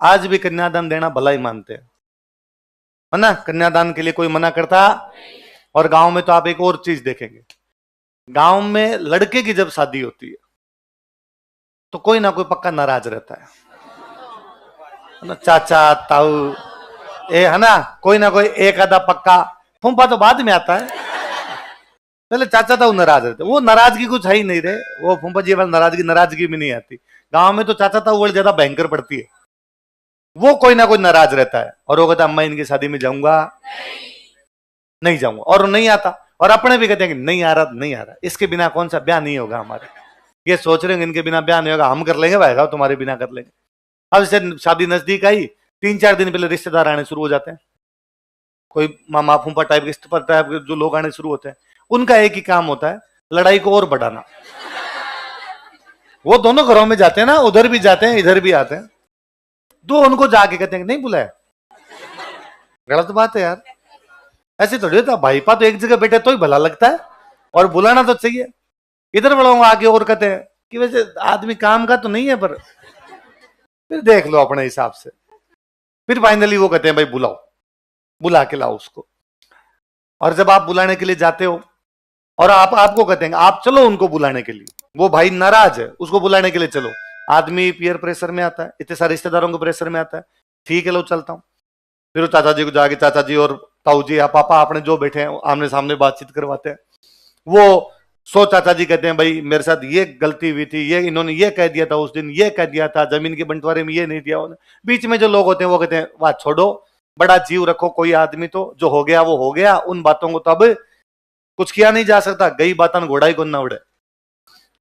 आज भी कन्यादान देना भला ही मानते हैं, है ना। कन्यादान के लिए कोई मना करता। और गांव में तो आप एक और चीज देखेंगे, गांव में लड़के की जब शादी होती है तो कोई ना कोई पक्का नाराज रहता है ना। चाचा ताऊ है ना, कोई ना कोई एक आधा पक्का। फूफा तो बाद में आता है, पहले चाचा ताऊ नाराज रहते। वो नाराजगी कुछ है ही नहीं रहे, वो फूफा जी वाली नाराजगी में नहीं आती। गांव में तो चाचा ताऊ वाली ज्यादा भयंकर पड़ती है। वो कोई ना कोई नाराज रहता है और वो कहता अम्मा इनकी शादी में जाऊंगा नहीं जाऊंगा, और नहीं आता। और अपने भी कहते हैं कि नहीं आ रहा नहीं आ रहा, इसके बिना कौन सा ब्याह नहीं होगा हमारे। ये सोच रहे हैं इनके बिना ब्याह नहीं होगा, हम कर लेंगे भाई साहब, तुम्हारे बिना कर लेंगे। अब इसे शादी नजदीक आई, 3-4 दिन पहले रिश्तेदार आने शुरू हो जाते हैं। कोई मामा फूफा टाइप के जो लोग आने शुरू होते हैं, उनका एक ही काम होता है, लड़ाई को और बढ़ाना। वो दोनों घरों में जाते हैं ना, उधर भी जाते हैं इधर भी आते हैं। तो उनको जाके कहते हैं नहीं बुलाया, गलत बात है यार, ऐसे थोड़ी होता। भाईपा तो एक जगह बैठे तो ही भला लगता है, और बुलाना तो चाहिए। इधर बढ़ाऊंगा आगे और कहते हैं कि वैसे आदमी काम का तो नहीं है, पर फिर देख लो अपने हिसाब से। फिर फाइनली वो कहते हैं भाई बुलाओ, बुला के लाओ उसको। और जब आप बुलाने के लिए जाते हो और आपको कहते हैं आप चलो उनको बुलाने के लिए, वो भाई नाराज है, उसको बुलाने के लिए चलो। आदमी पीयर प्रेशर में आता है, इतने सारे रिश्तेदारों को प्रेशर में आता है, ठीक है लो चलता हूं। फिर वो चाचा जी को जाके चाचा जी और ताऊ जी या पापा अपने जो बैठे हैं आमने सामने बातचीत करवाते हैं। वो चाचा जी कहते हैं भाई मेरे साथ ये गलती हुई थी, ये इन्होंने ये कह दिया था उस दिन, ये कह दिया था, जमीन के बंटवारे में ये नहीं दिया उन्होंने। बीच में जो लोग होते हैं वो कहते हैं वाह छोड़ो, बड़ा जीव रखो, कोई आदमी तो जो हो गया वो हो गया, उन बातों को तो अब कुछ किया नहीं जा सकता। गई बातन घोड़ा ही को न उड़े,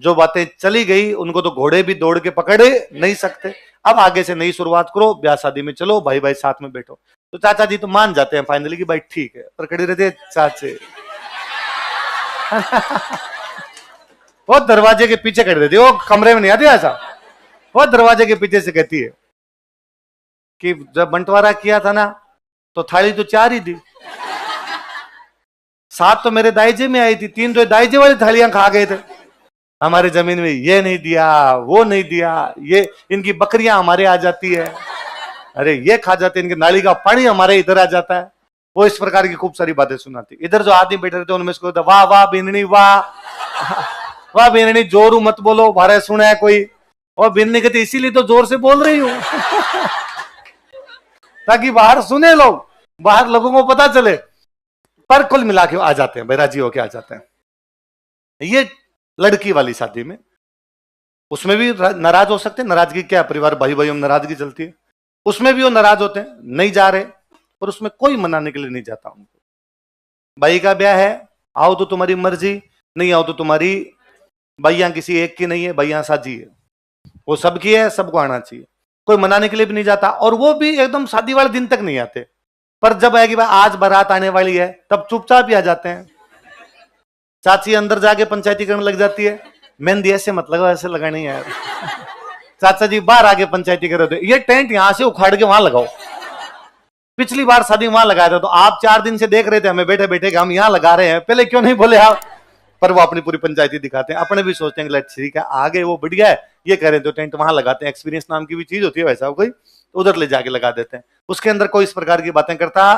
जो बातें चली गई उनको तो घोड़े भी दौड़ के पकड़े नहीं सकते। अब आगे से नई शुरुआत करो, ब्याह शादी में चलो, भाई भाई साथ में बैठो। तो चाचा जी तो मान जाते हैं फाइनली कि भाई ठीक है, पर खड़े रहते चाचे। वो दरवाजे के पीछे खड़े रहती है, वो कमरे में नहीं आती ऐसा। वो दरवाजे के पीछे से कहती है कि जब बंटवारा किया था ना तो थाली तो 4 ही थी, 7 तो मेरे दाइजे में आई थी, 3 तो दाइजे वाली थालियां खा गए थे। हमारी जमीन में ये नहीं दिया, वो नहीं दिया, ये इनकी बकरियां हमारे आ जाती है, अरे ये खा जाते, इनके नाली का पानी हमारे इधर आ जाता है। वो इस प्रकार की खूब सारी बातें सुनाती। इधर जो आदमी बैठे रहते उनमें से वाह वाह बिननी वाह, वाह बिननी जोरू मत बोलो भारे सुना है कोई। और बिननी कहती इसीलिए तो जोर से बोल रही हूं ताकि बाहर सुने लोग, बाहर लोगों को पता चले। पर कुल मिला के आ जाते हैं, बैराजी होके आ जाते हैं। ये लड़की वाली शादी में, उसमें भी नाराज हो सकते हैं। नाराजगी क्या, परिवार भाई भाई में नाराजगी चलती है, उसमें भी वो नाराज होते हैं, नहीं जा रहे, पर उसमें कोई मनाने के लिए नहीं जाता उनको। भाई का ब्याह है, आओ तो तुम्हारी मर्जी, नहीं आओ तो तुम्हारी। भैया किसी एक की नहीं है, भैया साझी है, वो सबकी है, सबको आना चाहिए। कोई मनाने के लिए भी नहीं जाता, और वो भी एकदम शादी वाले दिन तक नहीं आते। पर जब है कि भाई आज बारात आने वाली है तब चुपचाप ही आ जाते हैं। चाची अंदर जाके पंचायती करने लग जाती है, मेहंदी ऐसे मत लगाओ, ऐसे लगानी है यार। चाचा जी बाहर आके पंचायती कर रहे थे, ये टेंट यहां से उखाड़ के वहां लगाओ। पिछली बार शादी वहां लगाया था तो आप 4 दिन से देख रहे थे हमें बैठे बैठे कि हम यहाँ लगा रहे हैं, पहले क्यों नहीं बोले आप। पर वो अपनी पूरी पंचायती दिखाते हैं, अपने भी सोचते हैं ठीक है आगे वो बढ़िया है, ये कह रहे थे टेंट वहां लगाते हैं। एक्सपीरियंस नाम की भी चीज होती है वैसा, कोई उधर ले जाके लगा देते हैं, उसके अंदर कोई इस प्रकार की बातें करता।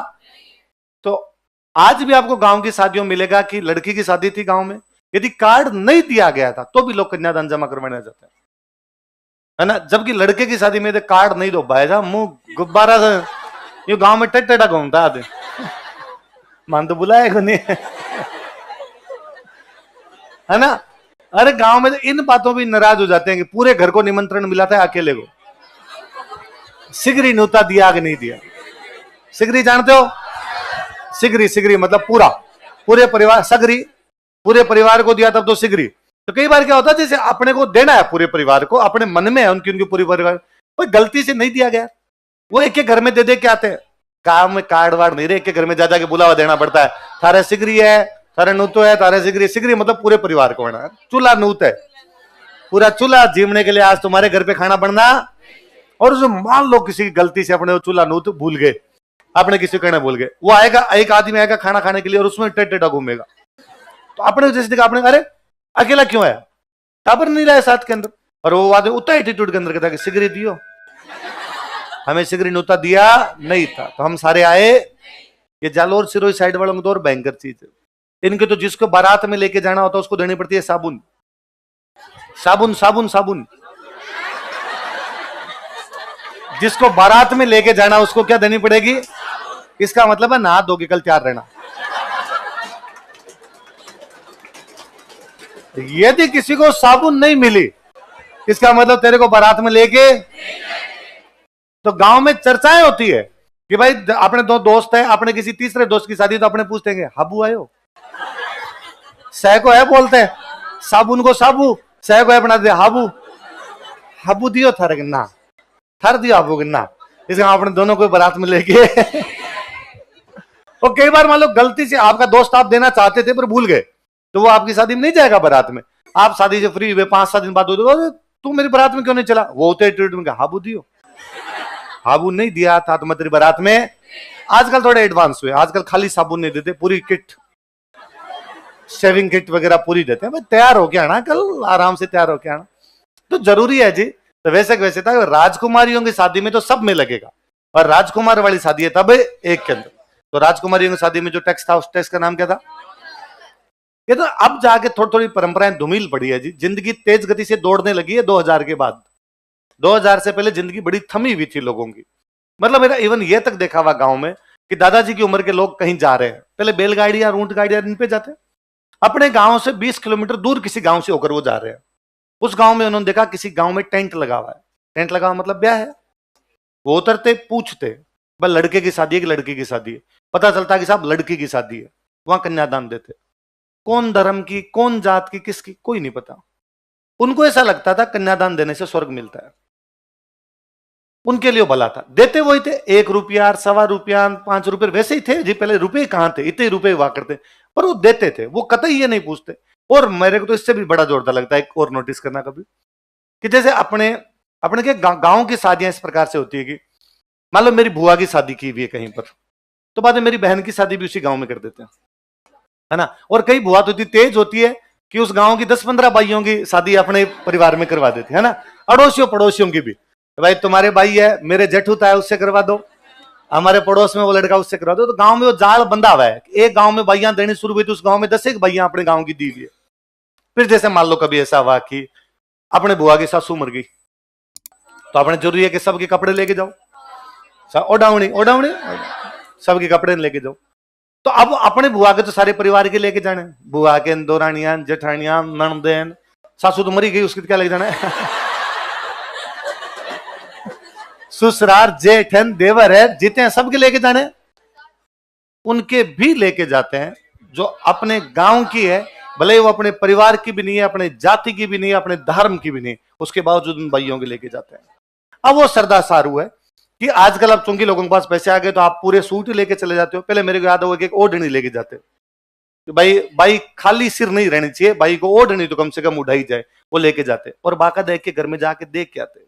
तो आज भी आपको गांव की शादियों में मिलेगा कि लड़की की शादी थी गांव में, यदि कार्ड नहीं दिया गया था तो भी लोग कन्यादान जमा करवाने जाते हैं, है ना। जबकि लड़के की शादी में कार्ड नहीं दो भाई साहब, मुंह गुब्बारा से ये गांव में टेढ़ा घूमता आदमी, मान तो बुलाए को नहीं, है ना। अरे गांव में तो इन बातों भी नाराज हो जाते हैं कि पूरे घर को निमंत्रण मिला था, अकेले को सिगरी नूता दिया कि नहीं दिया। सिगरी जानते हो, सिगरी सिगरी मतलब पूरे परिवार, सगरी पूरे परिवार को दिया तब तो सिगरी। तो कई बार क्या होता है जैसे अपने को देना है पूरे परिवार को, अपने मन में है उनकी पूरी परिवार, कोई गलती से नहीं दिया गया, वो एक एक घर में दे के आते हैं। काम में कार्ड वार्ड नहीं रहे, एक एक घर में जा जाके बुलावा देना पड़ता है, थारे सिगरी है, थारे नूतो है, थारे सिगरी। सिगरी मतलब पूरे परिवार को है, चूल्हा नूत है, पूरा चूल्हा जीवने के लिए आज तुम्हारे घर पे खाना बनना। और जो मान लो किसी की गलती से अपने चूल्हा नूत भूल गए, अपने किसी कहने भूल गए, वो आएगा, एक आदमी आएगा खाना खाने के लिए और उसमें टेढ़ा घूमेगा। तो अपने जैसे देखा आपने, अरे अकेला क्यों आया, टाबर नहीं रहा साथ के अंदर, और वो आदमी उतना एटीट्यूड के अंदर कहता है कि सिगरी दियो, हमें सिगरी नोता दिया नहीं था, तो हम सारे आए। ये जालोर सिरोही साइड वालों को तो और भयंकर चीज है, इनके तो जिसको बारात में लेके जाना होता है उसको देनी पड़ती है साबुन, साबुन साबुन साबुन। जिसको बारात में लेके जाना उसको क्या देनी पड़ेगी? इसका मतलब है नहा धो के कल तैयार रहना। यदि किसी को साबुन नहीं मिली, इसका मतलब तेरे को बारात में लेके, तो गांव में चर्चाएं होती है कि भाई अपने दो दोस्त है, अपने किसी तीसरे दोस्त की शादी, तो अपने पूछते हैं हाबू आयो, सह को है बोलते हैं, साबुन को साबू, सह को है बना दे हाबू, हाबू दियो थर ना, थर दियो हाबू ना। इसलिए अपने दोनों को बारात में लेके और कई बार मान लो गलती से आपका दोस्त आप देना चाहते थे पर भूल गए, तो वो आपकी शादी में नहीं जाएगा बारात में। आप शादी से फ्री हुए 5-7 दिन बाद तू मेरी बारात में क्यों नहीं चला? वो होते ट्रीटमेंट हाबू दियो, हाबू नहीं दिया था तो मैं तेरी बारात में। आजकल थोड़े एडवांस हुए, आजकल खाली साबुन नहीं देते, पूरी किट, शेविंग किट वगैरह पूरी देते हैं। भाई तैयार होके आना, कल आराम से तैयार होके आना तो जरूरी है जी। तो वैसे था राजकुमारियों की शादी में तो सब में लगेगा, और राजकुमार वाली शादी है तब एक के अंदर। तो राजकुमारियों की शादी में जो टैक्स था उस टैक्स का नाम क्या था? ये तो अब जाके थोड़ी थोड़ी परंपराएं धूमिल पड़ी है जी। जिंदगी तेज गति से दौड़ने लगी है 2000 के बाद। 2000 से पहले जिंदगी बड़ी थमी हुई थी लोगों की। मतलब मेरा इवन ये तक देखा हुआ गांव में कि दादाजी की उम्र के लोग कहीं जा रहे हैं, पहले बैलगाड़ियां ऊंट गाड़ियां इन पे जाते, अपने गांव से 20 किलोमीटर दूर किसी गांव से होकर वो जा रहे हैं। उस गांव में उन्होंने देखा किसी गांव में टेंट लगा हुआ है। टेंट लगा हुआ मतलब ब्याह है। वो उतरते, पूछते भाई लड़के की शादी है कि लड़की की शादी है? पता चलता कि साहब लड़की की शादी है। वहां कन्यादान देते। कौन धर्म की, कौन जात की, किसकी, कोई नहीं पता। उनको ऐसा लगता था कन्यादान देने से स्वर्ग मिलता है, उनके लिए भला था। देते वही थे, 1 रुपया, 1.25 रुपया, 5 रुपये वैसे ही थे जी। पहले रुपए कहां थे, इतने रुपए हुआ करते, पर वो देते थे, वो कतई ये नहीं पूछते। और मेरे को तो इससे भी बड़ा जोरदार लगता है, एक और नोटिस करना कभी, कि जैसे अपने अपने के गांव की शादियां इस प्रकार से होती है कि मान लो मेरी बुआ की शादी की हुई है कहीं पर, तो बाद में मेरी बहन की शादी भी उसी गांव में कर देते हैं, है ना। और कई बुआ तो इतनी तेज होती है कि उस गांव की 10-15 भाइयों की शादी अपने परिवार में करवा देते है ना, अड़ोसियों पड़ोसियों की भी। तो भाई तुम्हारे भाई है, मेरे जेठूता है, उससे करवा दो, हमारे पड़ोस में वो लड़का, उससे करवा दो। तो गांव में वो जाल बंधा हुआ है, एक गांव में भाइयां देनी शुरू हुई तो उस गांव में 10 एक भाइयां अपने गांव की दी हुई है। फिर जैसे मान लो कभी ऐसा हुआ कि अपने बुआ की सासू मर गई, तो अपने जरूरी है कि सबके कपड़े लेके जाओ, ओढ़ावनी ओढ़ावनी सबके कपड़े लेके जाओ। तो अब अपने बुआ के तो सारे परिवार के लेके जाने, बुआ के दौरानियां, जेठानियां, ननदेन, सासू तो मरी गई, उसके क्या लेके जाना है ससुराल, जेठन, देवर है, जितने हैं सबके लेके जाने। उनके भी लेके जाते हैं जो अपने गांव की है, भले वो अपने परिवार की भी नहीं है, अपने जाति की भी नहीं है, अपने धर्म की भी नहीं, उसके बावजूद उन भाइयों के लेके जाते हैं। अब वो सरदा सारू है कि आजकल अब चूंकि लोगों के पास पैसे आ गए तो आप पूरे सूट ही लेके चले जाते हो। पहले मेरे को याद होगा कि एक ओढ़नी लेके जाते, तो भाई खाली सिर नहीं रहनी चाहिए, भाई को ओढ़नी तो कम से कम उठाई जाए, वो लेके जाते और बाका देख के घर में जाके देख के आते।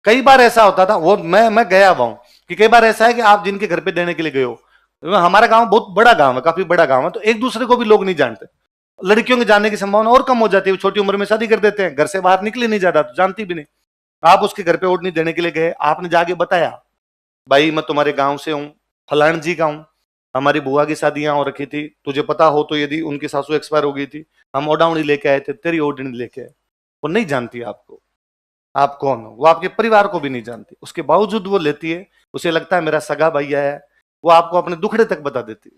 कई बार ऐसा होता था, वो मैं गया हुआ हूं कि कई बार ऐसा है कि आप जिनके घर पे देने के लिए गए हो, हमारा गांव बहुत बड़ा गांव है, काफी बड़ा गांव है, तो एक दूसरे को भी लोग नहीं जानते। लड़कियों के जानने की संभावना और कम हो जाती है, छोटी उम्र में शादी कर देते हैं, घर से बाहर निकले नहीं जाता तो जानती भी नहीं। आप उसके घर पे ओढ़नी देने के लिए गए, आपने जाके बताया भाई मैं तुम्हारे गांव से हूँ, फलान जी का हूँ, हमारी बुआ की शादी यहाँ हो रखी थी, तुझे पता हो तो यदि उनकी सासू एक्सपायर हो गई थी, हम ओढ़ावनी लेके आए थे, तेरी ओढ़नी लेके आए। वो नहीं जानती आपको, आप कौन हो, वो आपके परिवार को भी नहीं जानती, उसके बावजूद वो लेती है, उसे लगता है मेरा सगा भैया है, वो आपको अपने दुखड़े तक बता देती है।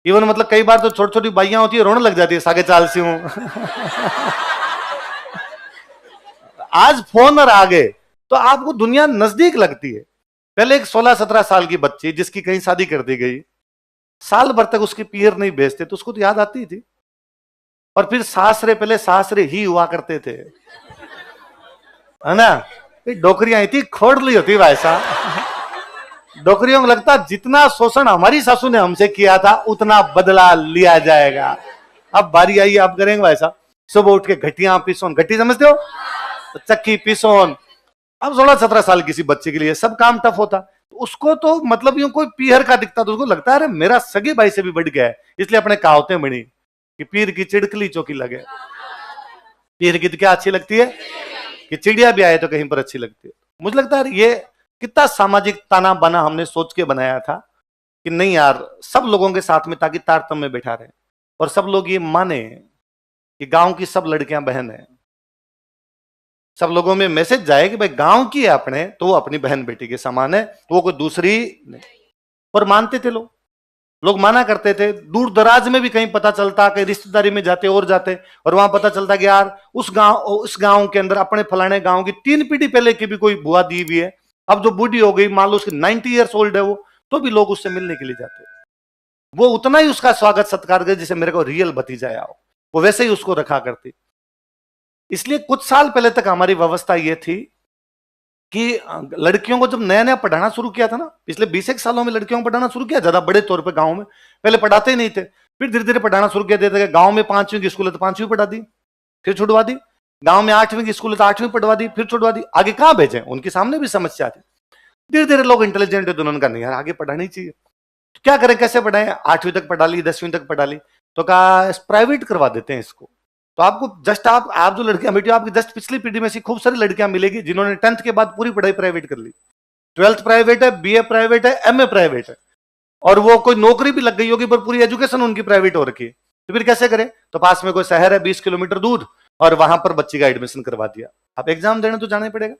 इवन मतलब कई बार तो छोटी छोटी बाइयां होती है, रोने लग जाती है, सागे चाल सी हूं आज फोन और आ गए तो आपको दुनिया नजदीक लगती है। पहले एक 16-17 साल की बच्ची जिसकी कहीं शादी कर दी गई, साल भर तक उसकी पीर नहीं बेचते तो उसको तो याद आती थी। और फिर सासरे, पहले सासरे ही हुआ करते थे, है ना। डोकरियां इतनी खोड़ली होती भाई साहब, डोकरियों को लगता जितना शोषण हमारी सासू ने हमसे किया था उतना बदला लिया जाएगा। अब बारी आई, आप करेंगे भाई साहब, सुबह उठ के घटिया पिसोन, घटी समझते हो, चक्की पिसोन। अब 16-17 साल किसी बच्चे के लिए सब काम टफ होता, उसको तो मतलब यूं कोई पीहर का दिखता तो उसको लगता है अरे मेरा सगे भाई से भी बढ़ गया है। इसलिए अपने कहावतें बनी कि पीर की चिड़कली चौकी लगे। पीर की तो क्या अच्छी लगती है कि चिड़िया भी आए तो कहीं पर अच्छी लगती है। मुझे लगता है ये कितना सामाजिक ताना बाना हमने सोच के बनाया था कि नहीं यार, सब लोगों के साथ में ताकि तारतम्य में बैठा रहे और सब लोग ये माने कि गांव की सब लड़कियां बहन है, सब लोगों में मैसेज जाए कि भाई गांव की है अपने तो वो अपनी बहन बेटी के समान है, वो कोई दूसरी नहीं। और मानते थे लोग माना करते थे। दूर दराज में भी कहीं पता चलता, कहीं रिश्तेदारी में जाते और जाते और वहां पता चलता कि यार उस गांव के अंदर अपने फलाने गांव की 3 पीढ़ी पहले की भी कोई बुआ दी हुई है, अब जो बूढ़ी हो गई, मान लो उसकी 90 ईयर्स ओल्ड है वो, तो भी लोग उससे मिलने के लिए जाते। वो उतना ही उसका स्वागत सत्कार करे जैसे मेरे को रियल भतीजा आया हो, वो वैसे ही उसको रखा करती। इसलिए कुछ साल पहले तक हमारी व्यवस्था ये थी कि लड़कियों को जब नया नया पढ़ाना शुरू किया था ना, पिछले 20 सालों में लड़कियों को पढ़ाना शुरू किया ज्यादा बड़े तौर पे गांव में, पहले पढ़ाते ही नहीं थे, फिर धीरे धीरे पढ़ाना शुरू किया देते। गांव में 5वीं की स्कूल है तो 5वीं पढ़ा दी, फिर छुड़वा दी। गांव में 8वीं की स्कूल है तो 8वीं पढ़वा दी, फिर छुड़वा दी। आगे कहां भेजे, उनके सामने भी समस्या थी। धीरे धीरे लोग इंटेलिजेंट है तो उन्होंने कहा नहीं यार आगे पढ़ानी चाहिए, तो क्या करें, कैसे पढ़ाएं। 8वीं तक पढ़ा ली, 10वीं तक पढ़ा ली, तो कहा प्राइवेट करवा देते हैं इसको। तो आपको जस्ट आप जो लड़कियां बेटी, आपकी जस्ट पिछली पीढ़ी में से खूब सारी लड़कियां मिलेगी जिन्होंने 10th के बाद पूरी पढ़ाई प्राइवेट कर ली, 12th प्राइवेट है, BA प्राइवेट है, MA प्राइवेट है, और वो कोई नौकरी भी लग गई होगी पर पूरी एजुकेशन उनकी प्राइवेट हो रखी है। तो फिर कैसे करें, तो पास में कोई शहर है 20 किलोमीटर दूर और वहां पर बच्ची का एडमिशन करवा दिया। अब एग्जाम देने तो जाना ही पड़ेगा।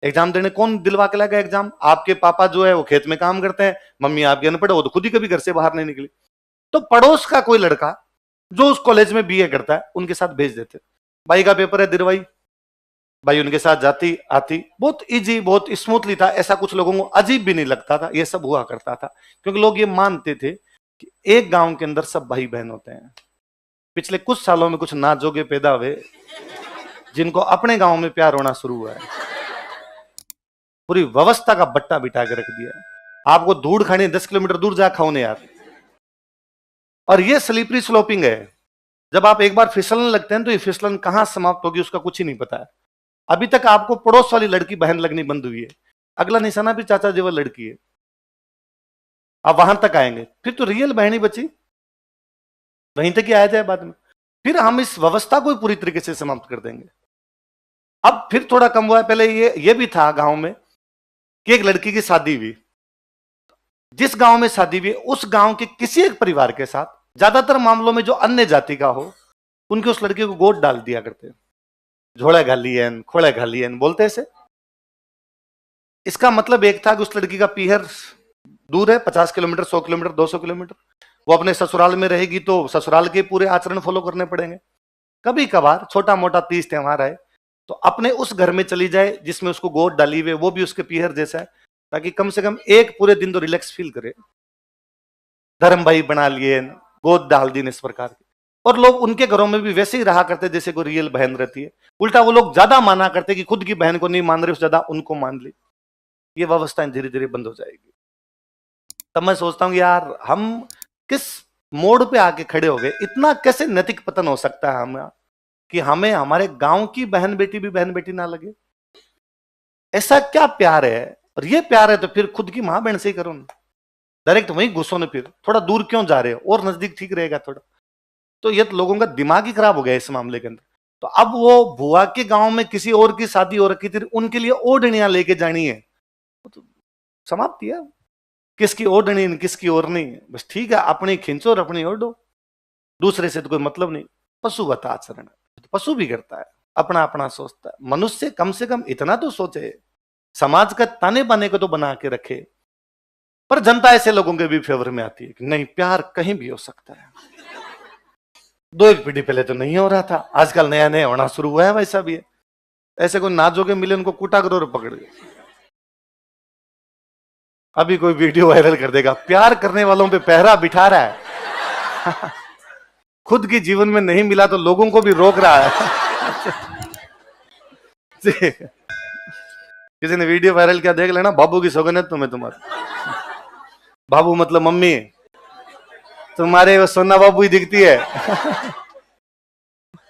एग्जाम देने कौन दिलवा के लाएगा एग्जाम? आपके पापा जो है वो खेत में काम करते हैं, मम्मी आपकी अनपढ़, वो तो खुद ही कभी घर से बाहर नहीं निकली। तो पड़ोस का कोई लड़का जो उस कॉलेज में BA करता है उनके साथ भेज देते। भाई का पेपर है दिरवाई, भाई उनके साथ जाती आती, बहुत इजी बहुत स्मूथली था, ऐसा कुछ लोगों को अजीब भी नहीं लगता था। ये सब हुआ करता था क्योंकि लोग ये मानते थे कि एक गांव के अंदर सब भाई बहन होते हैं। पिछले कुछ सालों में कुछ नाजोगे पैदा हुए जिनको अपने गांव में प्यार होना शुरू हुआ है, पूरी व्यवस्था का बट्टा बिठा के रख दिया है। आपको धूड़ खानी 10 किलोमीटर दूर जा खाओ यार। और ये स्लिपरी स्लोपिंग है, जब आप एक बार फिसलने लगते हैं तो ये फिसलन कहां समाप्त होगी उसका कुछ ही नहीं पता है। अभी तक आपको पड़ोस वाली लड़की बहन लगनी बंद हुई है, अगला निशाना भी चाचा जी वो लड़की है, अब वहां तक आएंगे फिर तो रियल बहनी बची, वहीं तक ही आया जाए बाद में, फिर हम इस व्यवस्था को पूरी तरीके से समाप्त कर देंगे। अब फिर थोड़ा कम हुआ है, पहले ये भी था गांव में कि एक लड़की की शादी हुई, जिस गांव में शादी हुई उस गांव के किसी एक परिवार के साथ, ज्यादातर मामलों में जो अन्य जाति का हो, उनके उस लड़की को गोद डाल दिया करते, झोड़ा घालियन खोड़ा घालियन बोलते ऐसे। इसका मतलब एक था कि उस लड़की का पीहर दूर है, 50 किलोमीटर, 100 किलोमीटर, 200 किलोमीटर, वो अपने ससुराल में रहेगी तो ससुराल के पूरे आचरण फॉलो करने पड़ेंगे। कभी कभार छोटा मोटा तीज त्योहार है तो अपने उस घर में चली जाए जिसमें उसको गोद डाली हुई, वो भी उसके पीहर जैसा है, ताकि कम से कम एक पूरे दिन तो रिलैक्स फील करे। धर्म भाई बना लिए, गोद डाल दी इस प्रकार की। और लोग उनके घरों में भी वैसे ही रहा करते जैसे कोई रियल बहन रहती है। उल्टा वो लोग ज्यादा माना करते कि खुद की बहन को नहीं मान रहे, ज्यादा उनको मान ली। ये व्यवस्था धीरे धीरे बंद हो जाएगी। तब मैं सोचता हूँ यार हम किस मोड़ पे आके खड़े हो गए, इतना कैसे नैतिक पतन हो सकता है हम कि हमें हमारे गांव की बहन बेटी भी बहन बेटी ना लगे। ऐसा क्या प्यार है? और ये प्यार है तो फिर खुद की मां बहन से ही करो ना, डायरेक्ट वहीं घुसो ना, फिर थोड़ा दूर क्यों जा रहे हो, और नजदीक ठीक रहेगा थोड़ा। तो ये तो लोगों का दिमाग ही खराब हो गया इस मामले के अंदर। तो अब वो बुआ के गांव में किसी और की शादी हो रखी थी, उनके लिए ओढ़नियां लेके जानी है, तो समाप्ति है। किसकी ओढ़नी किसकी और नहीं, बस ठीक है अपनी खींचो और अपनी ओढ़ो, दूसरे से तो कोई मतलब नहीं। पशुवत आचरण तो पशु भी करता है, अपना अपना सोचता है। मनुष्य कम से कम इतना तो सोचे, समाज का ताने बाने को तो बना के रखे। पर जनता ऐसे लोगों के भी फेवर में आती है कि नहीं प्यार कहीं भी हो सकता है। 2 पीढ़ी पहले तो नहीं हो रहा था, आजकल नया नया होना शुरू हुआ है, वैसा भी है। ऐसे कोई नाजोगे मिले उनको कूटा करो और पकड़ गए। अभी कोई वीडियो वायरल कर देगा, प्यार करने वालों पे पहरा बिठा रहा है खुद की जीवन में नहीं मिला तो लोगों को भी रोक रहा है किसी ने वीडियो वायरल किया देख लेना, बाबू की सौगंध है तुम्हें तुम्हारे। बाबू मतलब मम्मी, तुम्हारे वो सोना बाबू ही दिखती है